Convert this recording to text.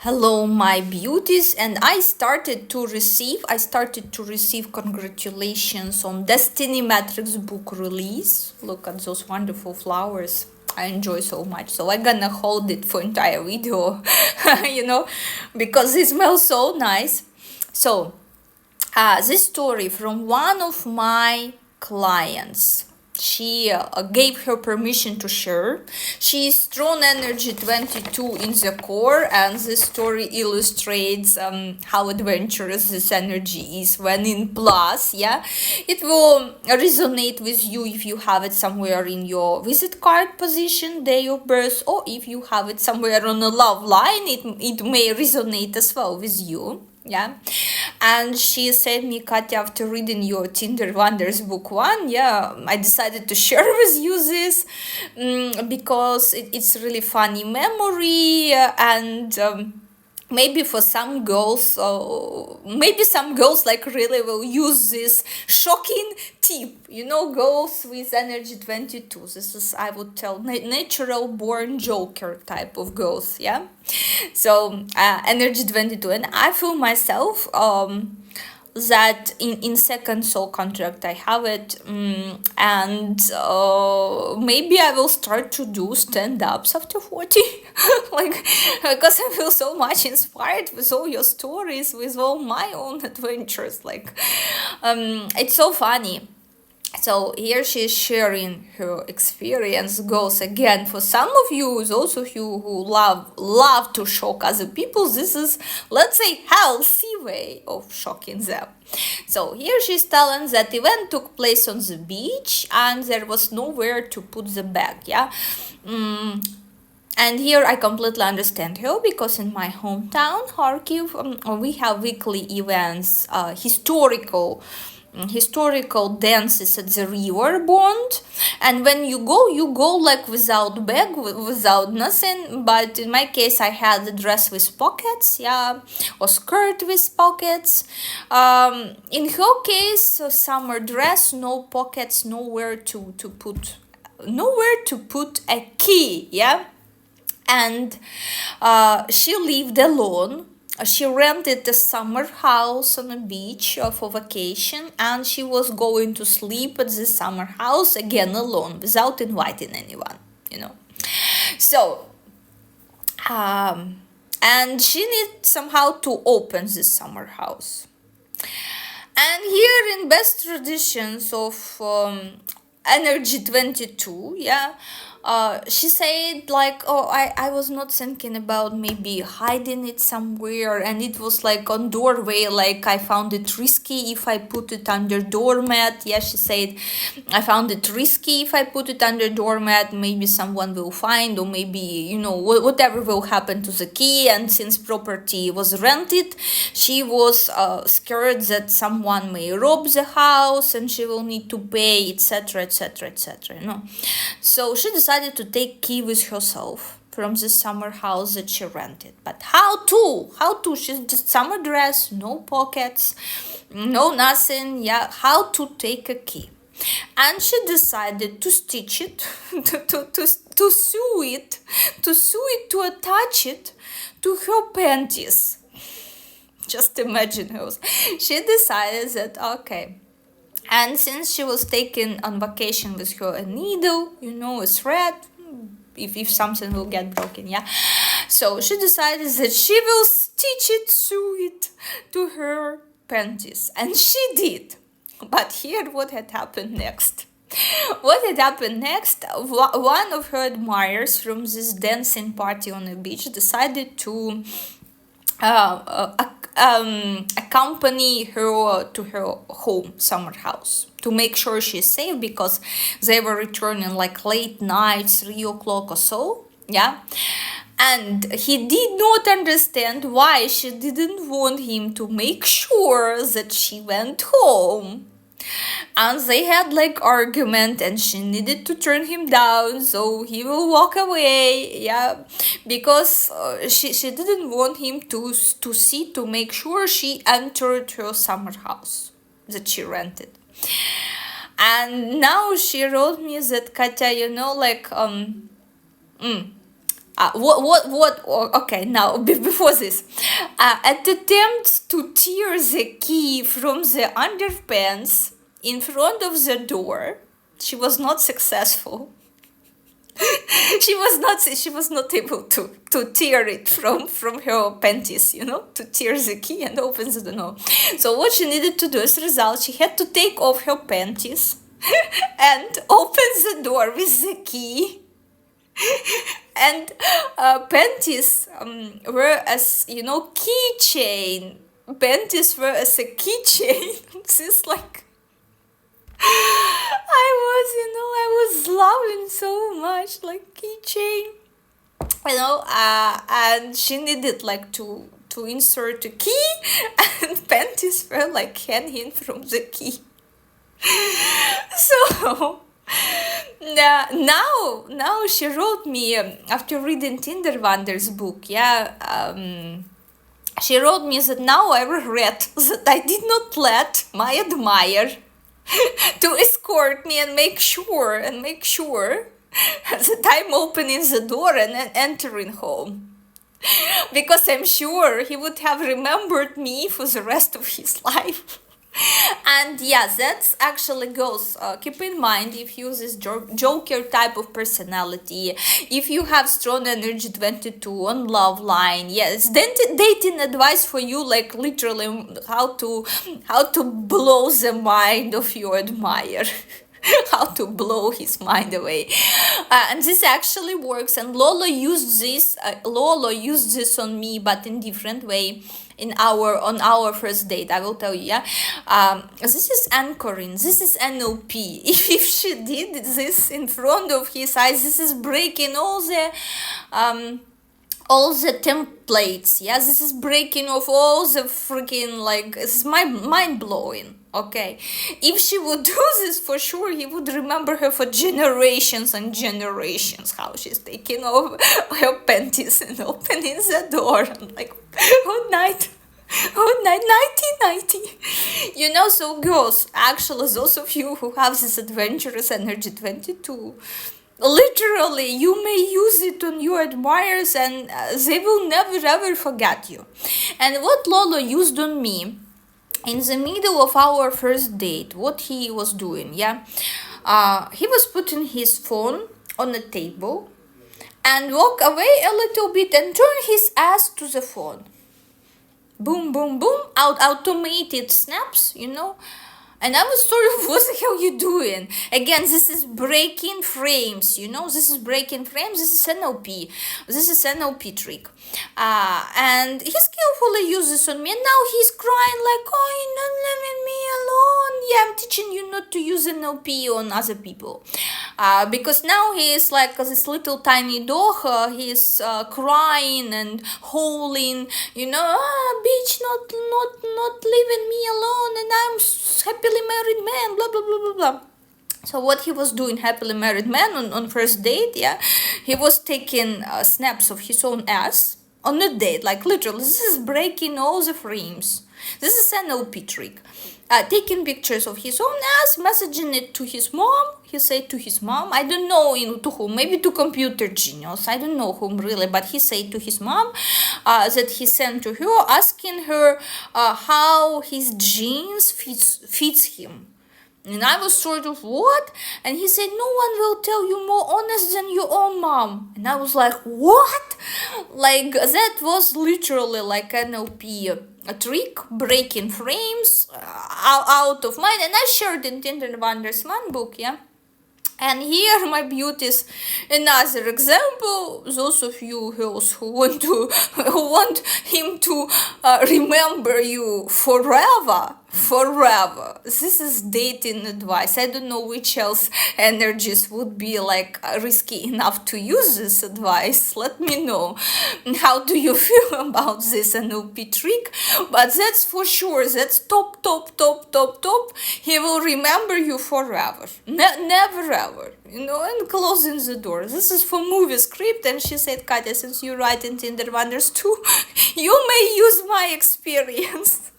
Hello, my beauties, and I started to receive congratulations on Destiny Matrix book release. Look at those wonderful flowers. I enjoy so much. So I'm gonna hold it for entire video, because it smells so nice. So, this story from one of my clients. She gave her permission to share. She is strong energy 22 in the core, and this story illustrates how adventurous this energy is when in plus. It will resonate with you if you have it somewhere in your visit card position, day of birth, or if you have it somewhere on a love line, it may resonate as well with you. And she said me, Katya, after reading your Tinder Wonders book 1, I decided to share with you this because it's really funny memory, and maybe for some girls, like really will use this shocking tip. Girls with energy 22. This is, I would tell, natural born joker type of girls. So energy 22, and I feel myself that in second soul contract I have it, and maybe I will start to do stand-ups after 40 because I feel so much inspired with all your stories, with all my own adventures. It's so funny. So here she is sharing her experience. Goes again for some of you, those of you who love to shock other people. This is, let's say, healthy way of shocking them. So here she's telling that event took place on the beach and there was nowhere to put the bag. And here I completely understand her, because in my hometown, Kharkiv, we have weekly events, historical dances at the river bond, and when you go like without bag, without nothing. But in my case I had a dress with pockets, or skirt with pockets. In her case, a summer dress, no pockets, nowhere to put a key. And she lived alone. She rented a summer house on a beach for vacation, and she was going to sleep at the summer house again alone, without inviting anyone, So, and she needed somehow to open this summer house. And here, in best traditions of energy 22, she said I was not thinking about maybe hiding it somewhere, and it was on doorway, I found it risky if I put it under doormat. She said I found it risky if I put it under doormat, maybe someone will find, or maybe whatever will happen to the key. And since property was rented, she was scared that someone may rob the house and she will need to pay, etc. So she decided to take key with herself from the summer house that she rented. But how to? She's just summer dress, no pockets, no nothing. How to take a key? And she decided to stitch it, to sew it, to attach it to her panties. Just imagine her. She decided that, okay. And since she was taken on vacation with her a needle, a thread, if something will get broken, So she decided that she will sew it to her panties. And she did. But here what had happened next. One of her admirers from this dancing party on the beach decided to accompany her to her home, summer house, to make sure she's safe, because they were returning late night, 3 o'clock or so. And he did not understand why she didn't want him to make sure that she went home. And they had argument, and she needed to turn him down so he will walk away, because she didn't want him to see, to make sure she entered her summer house that she rented. And now she wrote me that, Katya, Okay, now, before this, at attempts to tear the key from the underpants in front of the door, she was not successful. she was not able to tear it from her panties, to tear the key and open the door. So what she needed to do as a result, she had to take off her panties and open the door with the key. And panties were as, keychain. Panties were as a keychain. This like I was loving so much, like keychain, and she needed like to insert a key, and panties were like hanging from the key. So now she wrote me after reading Tinderwander's book. She wrote me that now I regret that I did not let my admirer to escort me and make sure that I'm opening the door and entering home, because I'm sure he would have remembered me for the rest of his life. And yeah, that's actually goes, keep in mind, if you use this joker type of personality, if you have strong energy 22 on love line, yes, dating advice for you, like literally how to blow the mind of your admirer. How to blow his mind away, and this actually works. And Lolo used this on me, but in different way. On our first date, I will tell you. This is anchoring. This is NLP. If she did this in front of his eyes, this is breaking all the templates. This is breaking off all the freaking, like, this is mind blowing. Okay, if she would do this, for sure he would remember her for generations and generations, how she's taking off her panties and opening the door and like, good night, nighty. So girls, actually, those of you who have this adventurous energy 22, literally, you may use it on your admirers and they will never ever forget you. And what Lolo used on me, in the middle of our first date, what he was doing, he was putting his phone on the table and walk away a little bit and turn his ass to the phone. Boom, boom, boom, automated snaps, And I was sort of, what the hell you doing? Again, this is breaking frames, this is breaking frames, this is NLP. This is NLP trick. And he skillfully uses on me, and now he's crying like, oh, you're not leaving me alone. Yeah, I'm teaching you not to use NLP on other people. Because now he is like this little tiny dog, he's crying and howling, bitch, not leaving me alone, and I'm happily married man, blah, blah, blah, blah, blah. So what he was doing, happily married man, on first date, he was taking snaps of his own ass on a date, like literally, this is breaking all the frames. This is an NLP trick. Taking pictures of his own ass, messaging it to his mom. He said to his mom, I don't know to whom, maybe to computer genius, I don't know whom really, but he said to his mom that he sent to her, asking her how his jeans fits him. And I was sort of, what? And he said, no one will tell you more honest than your own mom. And I was like, what? Like, that was literally like NLP, a trick, breaking frames, out of mind. And I shared in Tinderwander's one book, And here, my beauties, another example. Those of you girls who want him to remember you forever. This is dating advice. I don't know which else energies would be like risky enough to use this advice. Let me know. How do you feel about this NLP trick? But that's for sure. That's top. He will remember you forever. Never ever. And closing the door. This is for movie script. And she said, Katya, since you write in Tinderwanders too, you may use my experience.